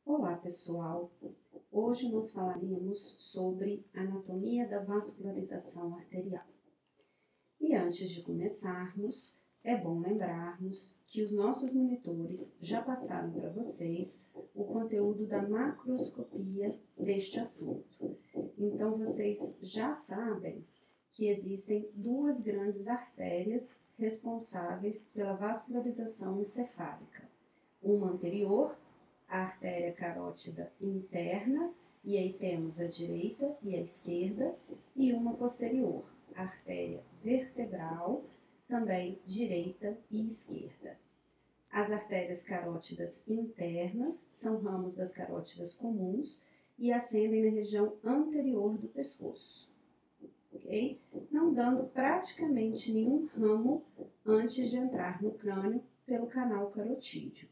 Olá, pessoal! Hoje nós falaremos sobre anatomia da vascularização arterial. E antes de começarmos, é bom lembrarmos que os nossos monitores já passaram para vocês o conteúdo da macroscopia deste assunto. Então, vocês já sabem que existem duas grandes artérias responsáveis pela vascularização encefálica. Uma anterior, a artéria carótida interna, e aí temos a direita e a esquerda, e uma posterior, a artéria vertebral, também direita e esquerda. As artérias carótidas internas são ramos das carótidas comuns e ascendem na região anterior do pescoço, ok? Não dando praticamente nenhum ramo antes de entrar no crânio pelo canal carotídeo.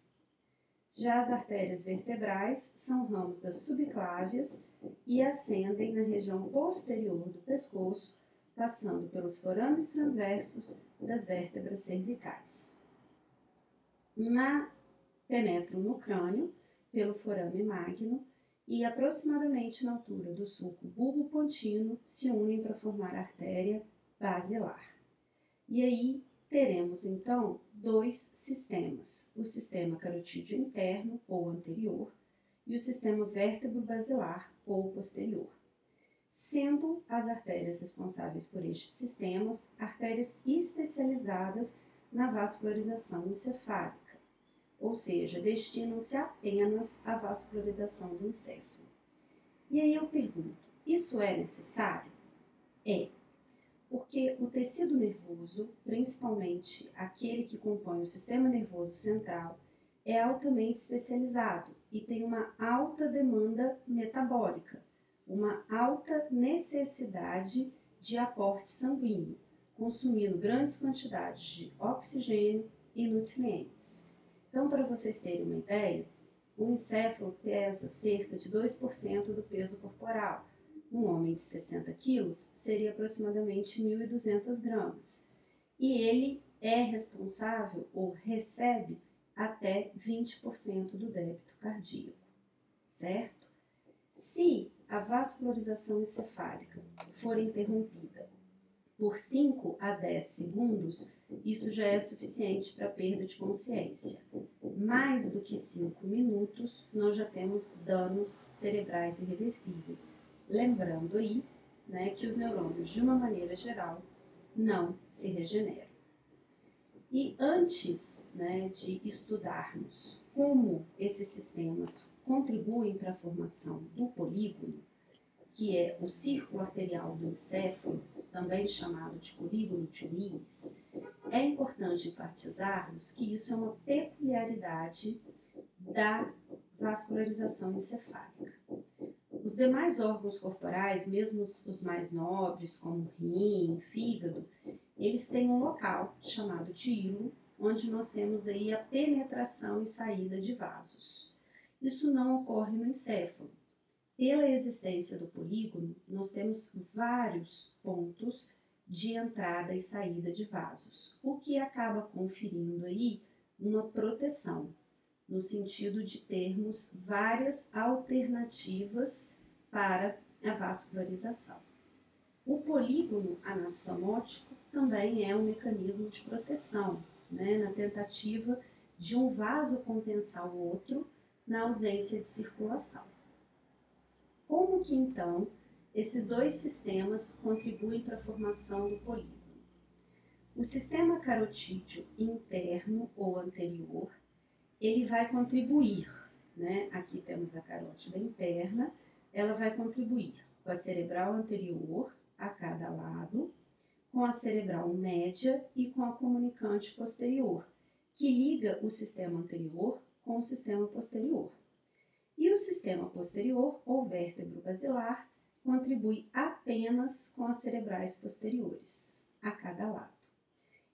Já as artérias vertebrais são ramos das subclávias e ascendem na região posterior do pescoço, passando pelos forames transversos das vértebras cervicais. Penetram no crânio pelo forame magno e aproximadamente na altura do sulco bulbopontino se unem para formar a artéria basilar. E aí teremos então dois sistemas, o sistema carotídeo interno ou anterior e o sistema vértebro-basilar ou posterior, sendo as artérias responsáveis por estes sistemas artérias especializadas na vascularização encefálica, ou seja, destinam-se apenas à vascularização do encéfalo. E aí eu pergunto, isso é necessário? É. Porque o tecido nervoso, principalmente aquele que compõe o sistema nervoso central, é altamente especializado e tem uma alta demanda metabólica, uma alta necessidade de aporte sanguíneo, consumindo grandes quantidades de oxigênio e nutrientes. Então, para vocês terem uma ideia, o encéfalo pesa cerca de 2% do peso corporal. Um homem de 60 quilos seria aproximadamente 1.200 gramas. E ele é responsável ou recebe até 20% do débito cardíaco, certo? Se a vascularização encefálica for interrompida por 5 a 10 segundos, isso já é suficiente para perda de consciência. Mais do que 5 minutos, nós já temos danos cerebrais irreversíveis. Lembrando aí, que os neurônios, de uma maneira geral, não se regeneram. E antes, de estudarmos como esses sistemas contribuem para a formação do polígono, que é o círculo arterial do encéfalo, também chamado de polígono de Willis, é importante enfatizarmos que isso é uma peculiaridade da vascularização encefálica. Os demais órgãos corporais, mesmo os mais nobres, como rim, fígado, eles têm um local chamado de hilo, onde nós temos aí a penetração e saída de vasos. Isso não ocorre no encéfalo. Pela existência do polígono, nós temos vários pontos de entrada e saída de vasos, o que acaba conferindo aí uma proteção, no sentido de termos várias alternativas para a vascularização. O polígono anastomótico também é um mecanismo de proteção, na tentativa de um vaso compensar o outro na ausência de circulação. Como que então esses dois sistemas contribuem para a formação do polígono? O sistema carotídeo interno ou anterior, ele vai contribuir, aqui temos a carótida interna, ela vai contribuir com a cerebral anterior a cada lado, com a cerebral média e com a comunicante posterior, que liga o sistema anterior com o sistema posterior. E o sistema posterior, ou vértebro basilar, contribui apenas com as cerebrais posteriores, a cada lado.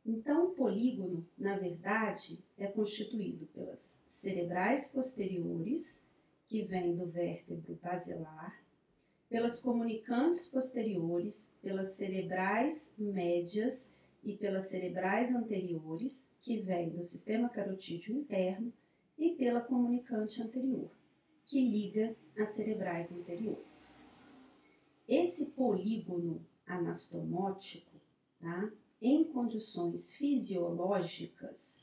Então, o polígono, na verdade, é constituído pelas cerebrais posteriores, que vêm do vértebro basilar, pelas comunicantes posteriores, pelas cerebrais médias e pelas cerebrais anteriores, que vêm do sistema carotídeo interno, e pela comunicante anterior. que liga as cerebrais anteriores. Esse polígono anastomótico, tá, em condições fisiológicas,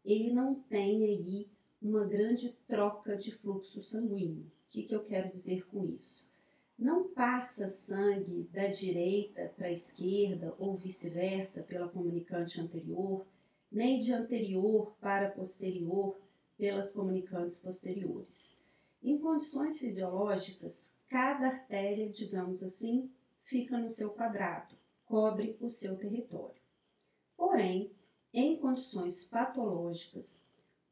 ele não tem aí uma grande troca de fluxo sanguíneo. O que eu quero dizer com isso? Não passa sangue da direita para a esquerda ou vice-versa pela comunicante anterior, nem de anterior para posterior pelas comunicantes posteriores. Em condições fisiológicas, cada artéria, digamos assim, fica no seu quadrado, cobre o seu território. Porém, em condições patológicas,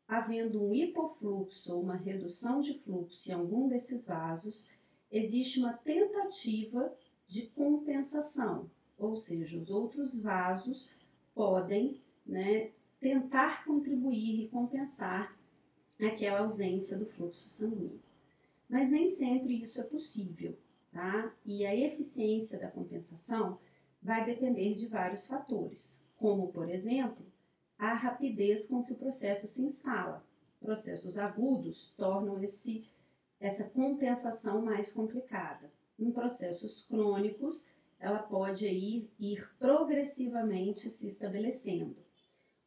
havendo um hipofluxo ou uma redução de fluxo em algum desses vasos, existe uma tentativa de compensação, ou seja, os outros vasos podem, tentar contribuir e compensar aquela ausência do fluxo sanguíneo. Mas nem sempre isso é possível, tá? E a eficiência da compensação vai depender de vários fatores, como, por exemplo, a rapidez com que o processo se instala. Processos agudos tornam essa compensação mais complicada. Em processos crônicos, ela pode ir progressivamente se estabelecendo.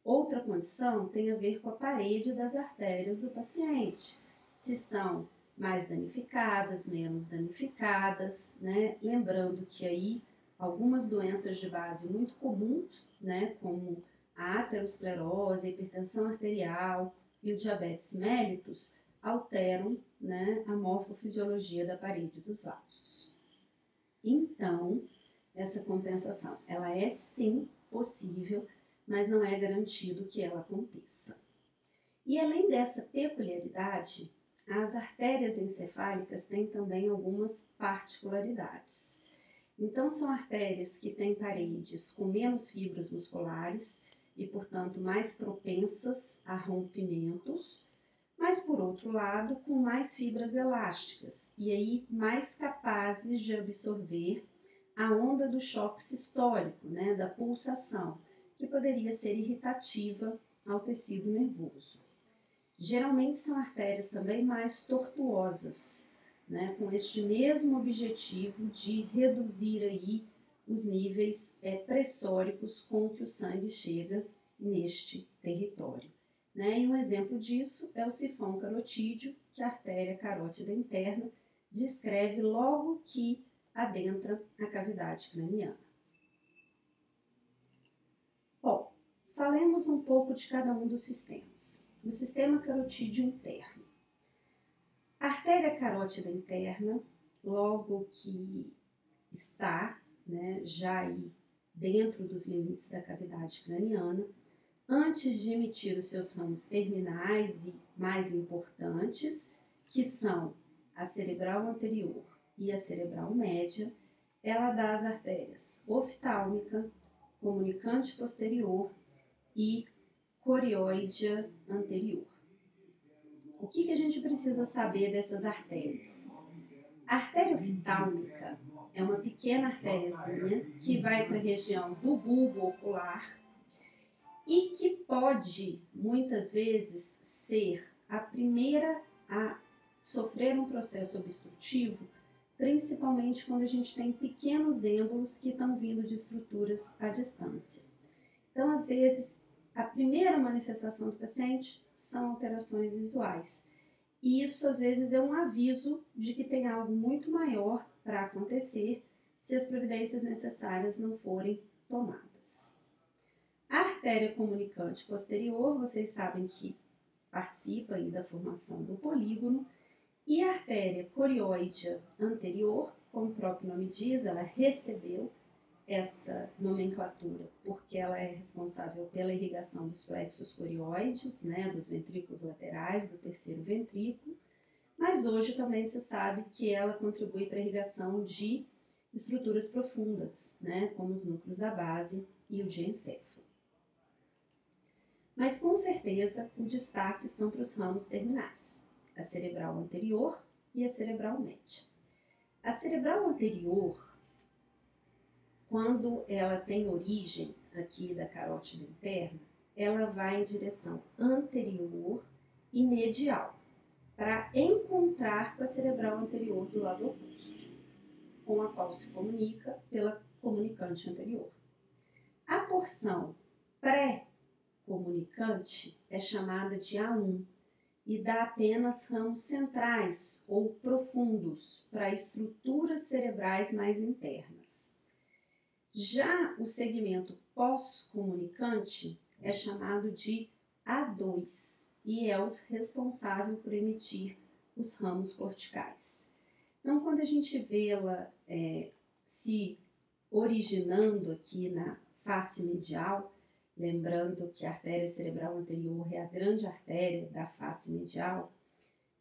Outra condição tem a ver com a parede das artérias do paciente. Se estão mais danificadas, menos danificadas, Lembrando que aí algumas doenças de base muito comuns, como a aterosclerose, a hipertensão arterial e o diabetes mellitus, alteram, a morfofisiologia da parede dos vasos. Então, essa compensação, ela é sim possível, mas não é garantido que ela aconteça. E além dessa peculiaridade, as artérias encefálicas têm também algumas particularidades. Então, são artérias que têm paredes com menos fibras musculares e, portanto, mais propensas a rompimentos, mas, por outro lado, com mais fibras elásticas e aí mais capazes de absorver a onda do choque sistólico, da pulsação, que poderia ser irritativa ao tecido nervoso. Geralmente são artérias também mais tortuosas, com este mesmo objetivo de reduzir aí os níveis pressóricos com que o sangue chega neste território. E um exemplo disso é o sifão carotídeo, que a artéria carótida interna descreve logo que adentra a cavidade craniana. Bom, falemos um pouco de cada um dos sistemas. Do sistema carotídeo interno. A artéria carótida interna, logo que está já aí dentro dos limites da cavidade craniana, antes de emitir os seus ramos terminais e mais importantes, que são a cerebral anterior e a cerebral média, ela dá as artérias oftálmica, comunicante posterior e corióidea anterior. O que a gente precisa saber dessas artérias? A artéria oftálmica é uma pequena artériazinha que vai para a região do bulbo ocular e que pode, muitas vezes, ser a primeira a sofrer um processo obstrutivo, principalmente quando a gente tem pequenos êmbolos que estão vindo de estruturas à distância. Então, às vezes, a primeira manifestação do paciente são alterações visuais. E isso, às vezes, é um aviso de que tem algo muito maior para acontecer se as providências necessárias não forem tomadas. A artéria comunicante posterior, vocês sabem que participa aí da formação do polígono, e a artéria corióidea anterior, como o próprio nome diz, ela recebeu essa nomenclatura porque ela é responsável pela irrigação dos plexos corióides, dos ventrículos laterais, do terceiro ventrículo, mas hoje também se sabe que ela contribui para a irrigação de estruturas profundas, como os núcleos da base e o diencéfalo. Mas com certeza o destaque estão para os ramos terminais, a cerebral anterior e a cerebral média. A cerebral anterior, quando ela tem origem aqui da carótida interna, ela vai em direção anterior e medial. para encontrar com a cerebral anterior do lado oposto, com a qual se comunica pela comunicante anterior. A porção pré-comunicante é chamada de A1 e dá apenas ramos centrais ou profundos para estruturas cerebrais mais internas. Já o segmento pós-comunicante é chamado de A2 e é o responsável por emitir os ramos corticais. Então, quando a gente vê-la se originando aqui na face medial, lembrando que a artéria cerebral anterior é a grande artéria da face medial,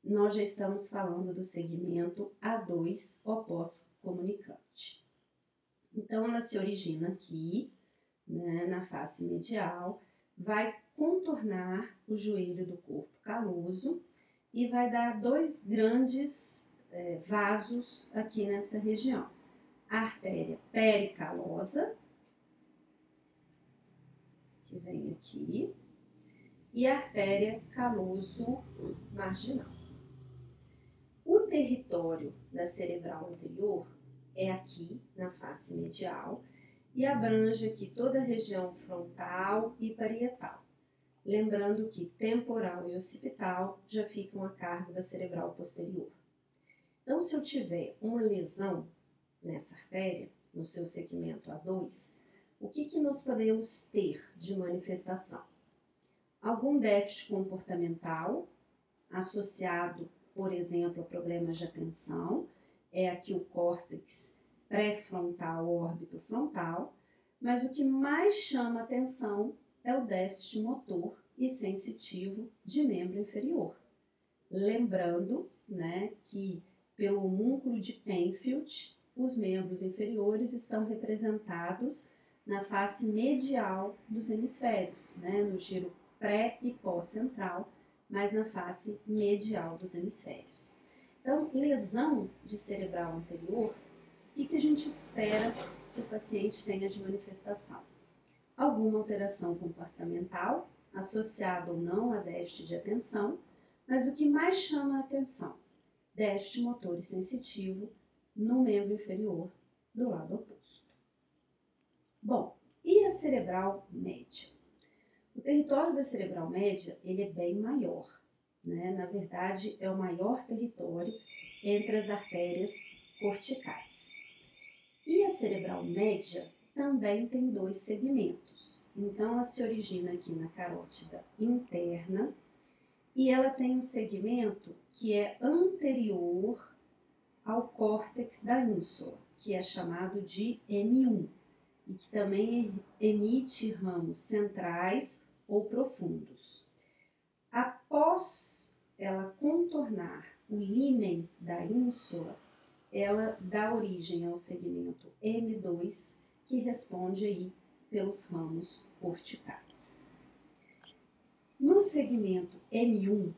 nós já estamos falando do segmento A2 pós-comunicante. Então, ela se origina aqui, né, na face medial, vai contornar o joelho do corpo caloso e vai dar dois grandes vasos aqui nessa região. A artéria pericalosa, que vem aqui, e a artéria caloso marginal. O território da cerebral anterior é aqui na face medial e abrange aqui toda a região frontal e parietal. Lembrando que temporal e occipital já ficam a cargo da cerebral posterior. Então, se eu tiver uma lesão nessa artéria, no seu segmento A2, o que nós podemos ter de manifestação? Algum déficit comportamental associado, por exemplo, a problemas de atenção, é aqui o córtex pré-frontal, órbito frontal, mas o que mais chama atenção é o déficit motor e sensitivo de membro inferior. Lembrando, né, que pelo homúnculo de Penfield, os membros inferiores estão representados na face medial dos hemisférios, né, no giro pré e pós-central, mas na face medial dos hemisférios. Então, lesão de cerebral anterior, o que a gente espera que o paciente tenha de manifestação? Alguma alteração comportamental, associada ou não a déficit de atenção, mas o que mais chama a atenção? Déficit motor e sensitivo no membro inferior do lado oposto. Bom, e a cerebral média? O território da cerebral média ele é bem maior, né? Na verdade, é o maior território entre as artérias corticais. E a cerebral média também tem dois segmentos. Então, ela se origina aqui na carótida interna e ela tem um segmento que é anterior ao córtex da ínsula, que é chamado de M1, e que também emite ramos centrais ou profundos. Após ela contornar o límen da ínsula, ela dá origem ao segmento M2, que responde aí pelos ramos corticais. No segmento M1,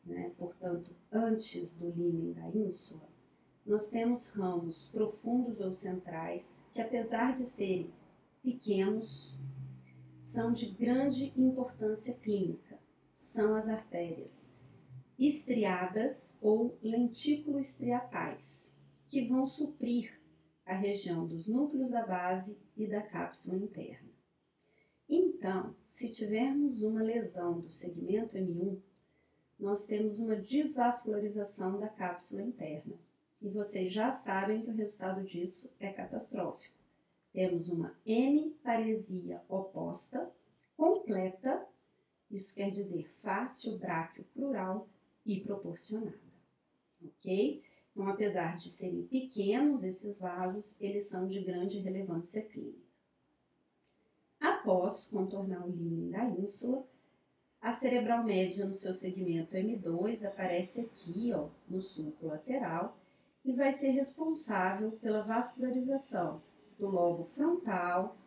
né, portanto, antes do límen da ínsula, nós temos ramos profundos ou centrais que, apesar de serem pequenos, são de grande importância clínica. São as artérias estriadas ou lentículo-estriatais, que vão suprir a região dos núcleos da base e da cápsula interna. Então, se tivermos uma lesão do segmento M1, nós temos uma desvascularização da cápsula interna. E vocês já sabem que o resultado disso é catastrófico. Temos uma hemiparesia oposta, completa, isso quer dizer fácil, bráquio, plural e proporcionada. Ok? Então, apesar de serem pequenos esses vasos, eles são de grande relevância clínica. Após contornar o límen da ínsula, a cerebral média no seu segmento M2 aparece aqui, ó, no sulco lateral, e vai ser responsável pela vascularização do lobo frontal,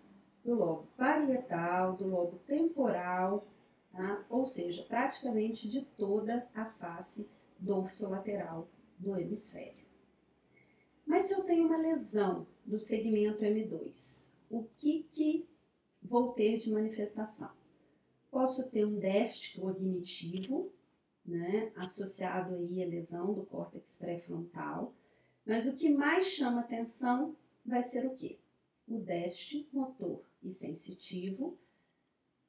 do lobo parietal, do lobo temporal, tá? Ou seja, praticamente de toda a face dorsolateral do hemisfério. Mas se eu tenho uma lesão do segmento M2, o que vou ter de manifestação? Posso ter um déficit cognitivo, né, associado aí à lesão do córtex pré-frontal, mas o que mais chama atenção vai ser o quê? O déficit motor e sensitivo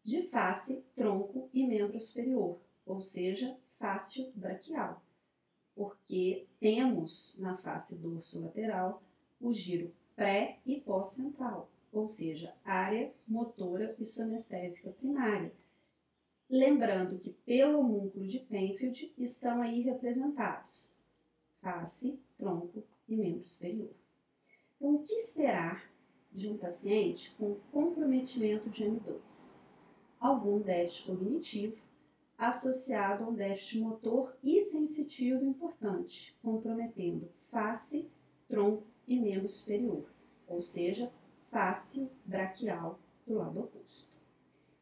de face, tronco e membro superior, ou seja, fáscio braquial, porque temos na face dorsolateral o giro pré e pós-central, ou seja, área motora e sonestésica primária. Lembrando que pelo homúnculo de Penfield estão aí representados face, tronco e membro superior. Então, o que esperar de um paciente com comprometimento de M2? Algum déficit cognitivo associado a um déficit motor e sensitivo importante, comprometendo face, tronco e membro superior, ou seja, fáscio braquial do lado oposto.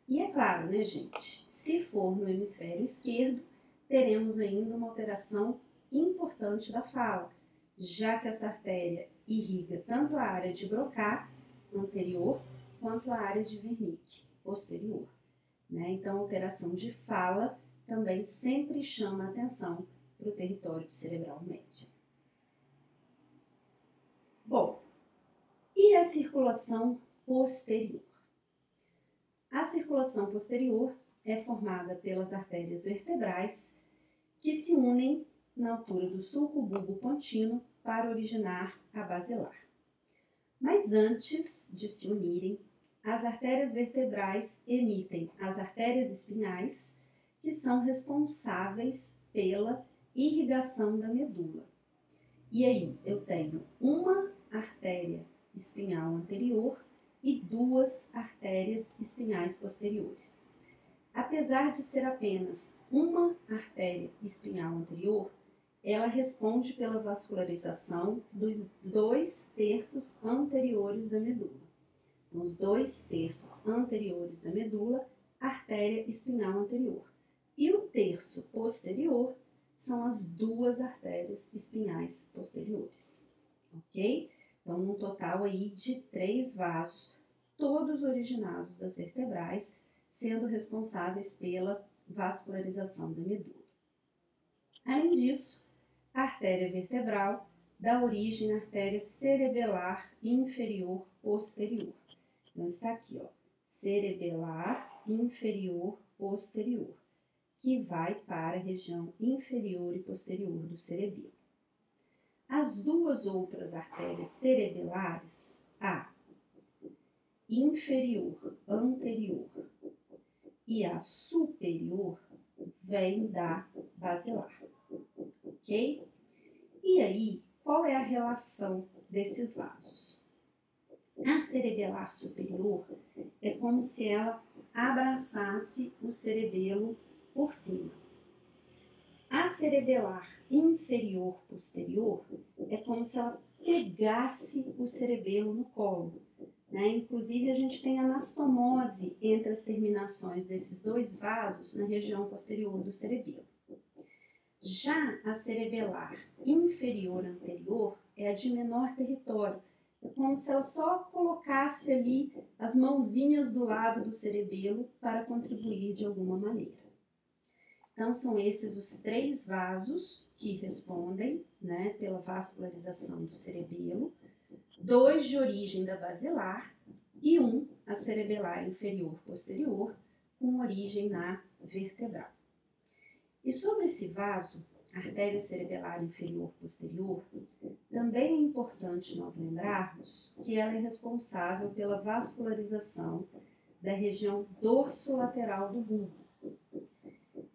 E é claro, né, gente, se for no hemisfério esquerdo, teremos ainda uma alteração importante da fala, já que essa artéria irriga tanto a área de Broca anterior quanto a área de Wernicke posterior, né? Então, a alteração de fala também sempre chama a atenção para o território cerebral médio. Bom, e a circulação posterior? A circulação posterior é formada pelas artérias vertebrais que se unem na altura do sulco bulbo-pontino para originar a basilar. Mas antes de se unirem, as artérias vertebrais emitem as artérias espinhais, que são responsáveis pela irrigação da medula. E aí eu tenho uma artéria espinhal anterior e duas artérias espinhais posteriores. Apesar de ser apenas uma artéria espinhal anterior, ela responde pela vascularização dos 2/3 anteriores da medula. Então, os 2/3 anteriores da medula, artéria espinhal anterior. E o terço posterior são as duas artérias espinhais posteriores. Ok? Então, um total aí de 3 vasos, todos originados das vertebrais, sendo responsáveis pela vascularização da medula. Além disso, a artéria vertebral dá origem à artéria cerebelar inferior posterior. Então, está aqui, ó, cerebelar inferior posterior, que vai para a região inferior e posterior do cerebelo. As duas outras artérias cerebelares, a inferior anterior e a superior, vem da basilar, ok? E aí, qual é a relação desses vasos? A cerebelar superior é como se ela abraçasse o cerebelo por cima. A cerebelar inferior posterior é como se ela pegasse o cerebelo no colo, né? Inclusive, a gente tem anastomose entre as terminações desses dois vasos na região posterior do cerebelo. Já a cerebelar inferior anterior é a de menor território. É como se ela só colocasse ali as mãozinhas do lado do cerebelo para contribuir de alguma maneira. Então, são esses os 3 vasos que respondem, né, pela vascularização do cerebelo, 2 de origem da basilar e 1, a cerebelar inferior posterior, com origem na vertebral. E sobre esse vaso, a artéria cerebelar inferior posterior, também é importante nós lembrarmos que ela é responsável pela vascularização da região dorsolateral do bulbo,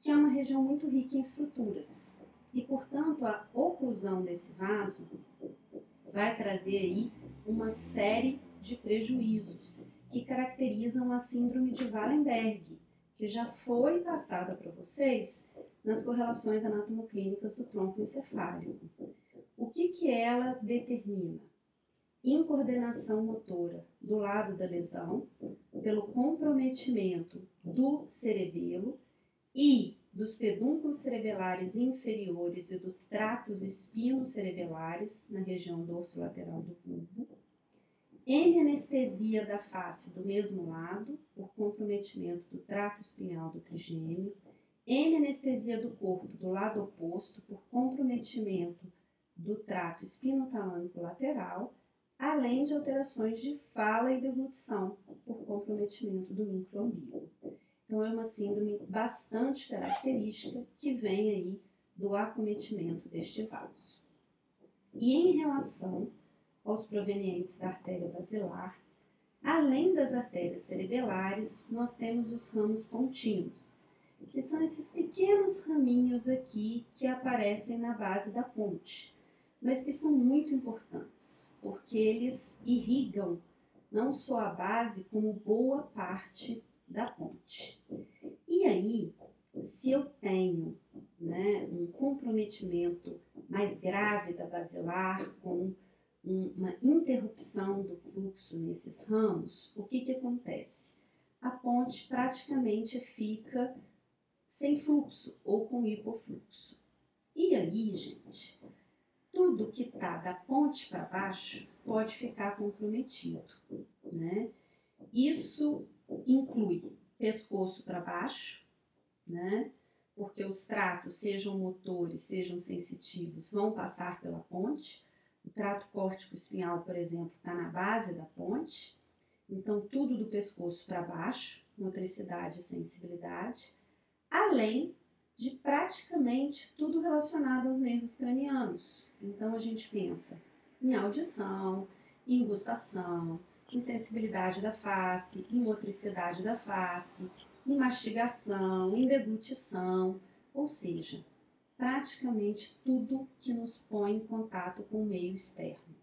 que é uma região muito rica em estruturas. E, portanto, a oclusão desse vaso vai trazer aí uma série de prejuízos que caracterizam a síndrome de Wallenberg, que já foi passada para vocês nas correlações anatomoclínicas do tronco encefálico. O que ela determina? Incoordenação motora do lado da lesão, pelo comprometimento do cerebelo e dos pedúnculos cerebelares inferiores e dos tratos espinocerebelares na região dorsolateral do bulbo, hemianestesia da face do mesmo lado, por comprometimento do trato espinhal do trigêmeo, Hemianestesia do corpo do lado oposto por comprometimento do trato espinotalâmico lateral, além de alterações de fala e deglutição por comprometimento do núcleo umbigo. Então, é uma síndrome bastante característica que vem aí do acometimento deste vaso. E em relação aos provenientes da artéria basilar, além das artérias cerebelares, nós temos os ramos pontíneos, que são esses pequenos raminhos aqui que aparecem na base da ponte, mas que são muito importantes, porque eles irrigam não só a base, como boa parte da ponte. E aí, se eu tenho um comprometimento mais grave da basilar, com uma interrupção do fluxo nesses ramos, o que acontece? A ponte praticamente fica sem fluxo ou com hipofluxo. E aí, gente, tudo que está da ponte para baixo pode ficar comprometido, né? Isso inclui pescoço para baixo, né? Porque os tratos, sejam motores, sejam sensitivos, vão passar pela ponte. O trato córtico-espinhal, por exemplo, está na base da ponte. Então, tudo do pescoço para baixo, motricidade e sensibilidade, além de praticamente tudo relacionado aos nervos cranianos. Então, a gente pensa em audição, em gustação, em sensibilidade da face, em motricidade da face, em mastigação, em deglutição, ou seja, praticamente tudo que nos põe em contato com o meio externo.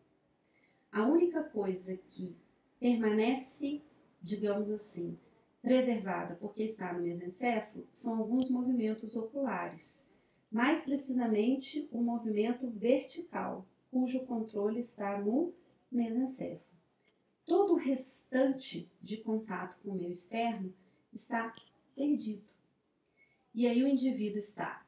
A única coisa que permanece, digamos assim, preservada porque está no mesencéfalo são alguns movimentos oculares, mais precisamente o movimento vertical, cujo controle está no mesencéfalo. Todo o restante de contato com o meio externo está perdido. E aí o indivíduo está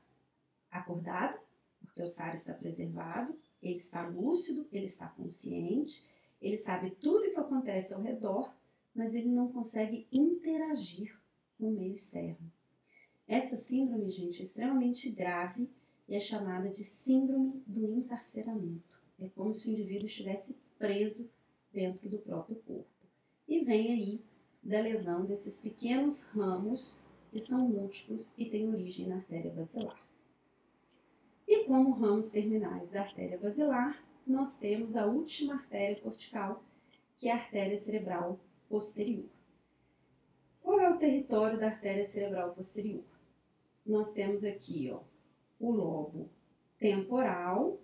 acordado, porque o SAR está preservado, ele está lúcido, ele está consciente, ele sabe tudo o que acontece ao redor, mas ele não consegue interagir com o meio externo. Essa síndrome, gente, é extremamente grave e é chamada de síndrome do encarceramento. É como se o indivíduo estivesse preso dentro do próprio corpo. E vem aí da lesão desses pequenos ramos que são múltiplos e têm origem na artéria basilar. E como ramos terminais da artéria basilar, nós temos a última artéria cortical, que é a artéria cerebral posterior. Qual é o território da artéria cerebral posterior? Nós temos aqui o lobo temporal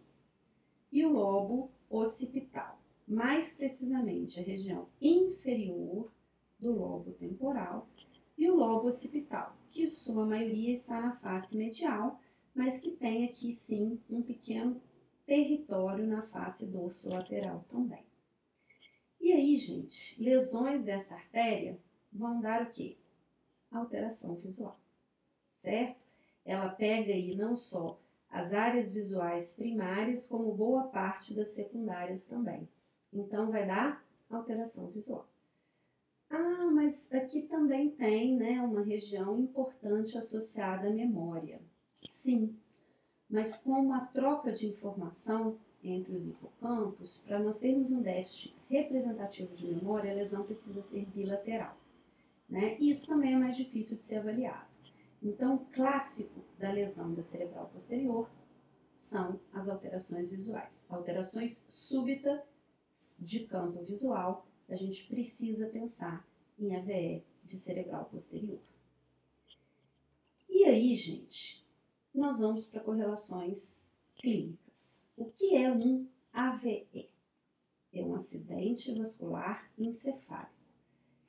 e o lobo occipital. Mais precisamente, a região inferior do lobo temporal e o lobo occipital, que em sua maioria está na face medial, mas que tem aqui sim um pequeno território na face dorsolateral também. E aí, gente, lesões dessa artéria vão dar o quê? Alteração visual, certo? Ela pega aí não só as áreas visuais primárias, como boa parte das secundárias também. Então, vai dar alteração visual. Ah, mas aqui também tem, uma região importante associada à memória. Sim, mas como a troca de informação entre os hipocampos, para nós termos um déficit representativo de memória, a lesão precisa ser bilateral, né? Isso também é mais difícil de ser avaliado. Então, o clássico da lesão da cerebral posterior são as alterações visuais. Alterações súbitas de campo visual, a gente precisa pensar em AVE de cerebral posterior. E aí, gente, nós vamos para correlações clínicas. O que é um AVE? É um acidente vascular encefálico,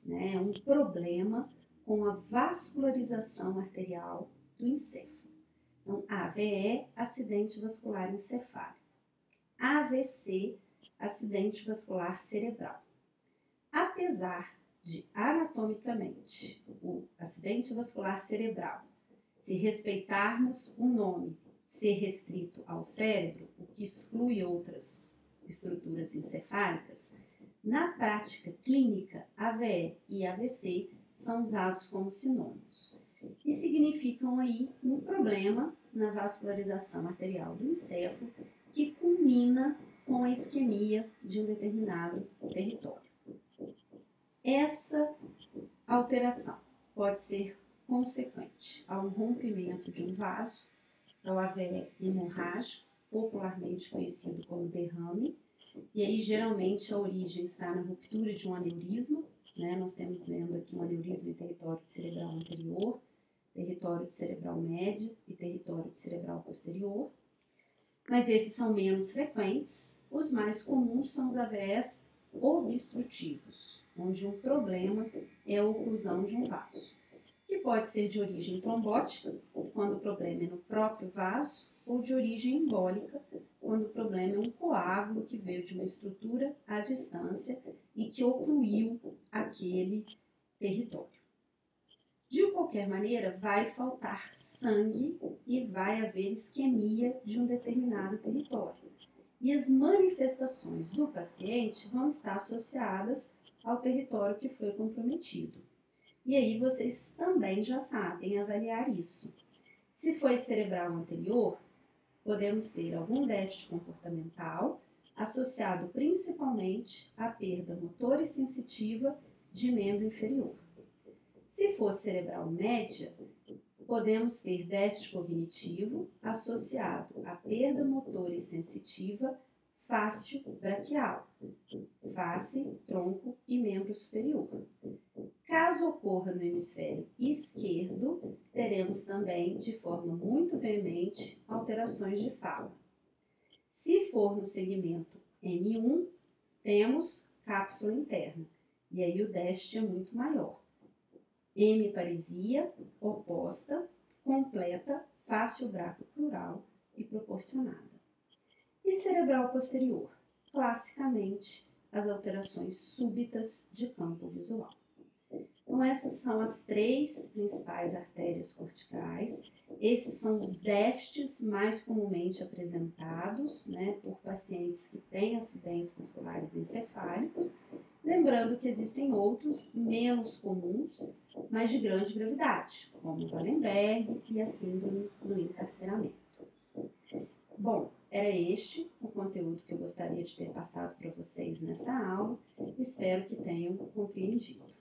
né? É um problema com a vascularização arterial do encéfalo. Então, AVE, acidente vascular encefálico. AVC, acidente vascular cerebral. Apesar de, anatomicamente, o acidente vascular cerebral, se respeitarmos o nome, ser restrito ao cérebro, o que exclui outras estruturas encefálicas, na prática clínica, AVE e AVC são usados como sinônimos. e significam aí um problema na vascularização arterial do encéfalo que culmina com a isquemia de um determinado território. Essa alteração pode ser consequente ao rompimento de um vaso, ao AVE hemorrágico, popularmente conhecido como derrame, e aí geralmente a origem está na ruptura de um aneurisma, né? Nós temos vendo aqui um aneurisma em território cerebral anterior, território cerebral médio e território cerebral posterior, mas esses são menos frequentes. Os mais comuns são os AVEs obstrutivos, onde um problema é a oclusão de um vaso, que pode ser de origem trombótica, quando o problema é no próprio vaso, ou de origem embólica, quando o problema é um coágulo que veio de uma estrutura à distância e que ocluiu aquele território. De qualquer maneira, vai faltar sangue e vai haver isquemia de um determinado território. E as manifestações do paciente vão estar associadas ao território que foi comprometido. E aí vocês também já sabem avaliar isso. Se foi cerebral anterior, podemos ter algum déficit comportamental associado principalmente à perda motora e sensitiva de membro inferior. Se for cerebral média, podemos ter déficit cognitivo associado à perda motora e sensitiva fácio-braquial, face, tronco e membro superior. Caso ocorra no hemisfério esquerdo, teremos também, de forma muito veemente, alterações de fala. Se for no segmento M1, temos cápsula interna, e aí o déficit é muito maior. Hemiparesia oposta, completa, fácio-braco-plural e proporcionada. E cerebral posterior, classicamente, as alterações súbitas de campo visual. Então, essas são as 3 principais artérias corticais. Esses são os déficits mais comumente apresentados, né, por pacientes que têm acidentes vasculares encefálicos. Lembrando que existem outros menos comuns, mas de grande gravidade, como o Wallenberg e a síndrome do encarceramento. Bom, era este o conteúdo que eu gostaria de ter passado para vocês nessa aula. Espero que tenham compreendido.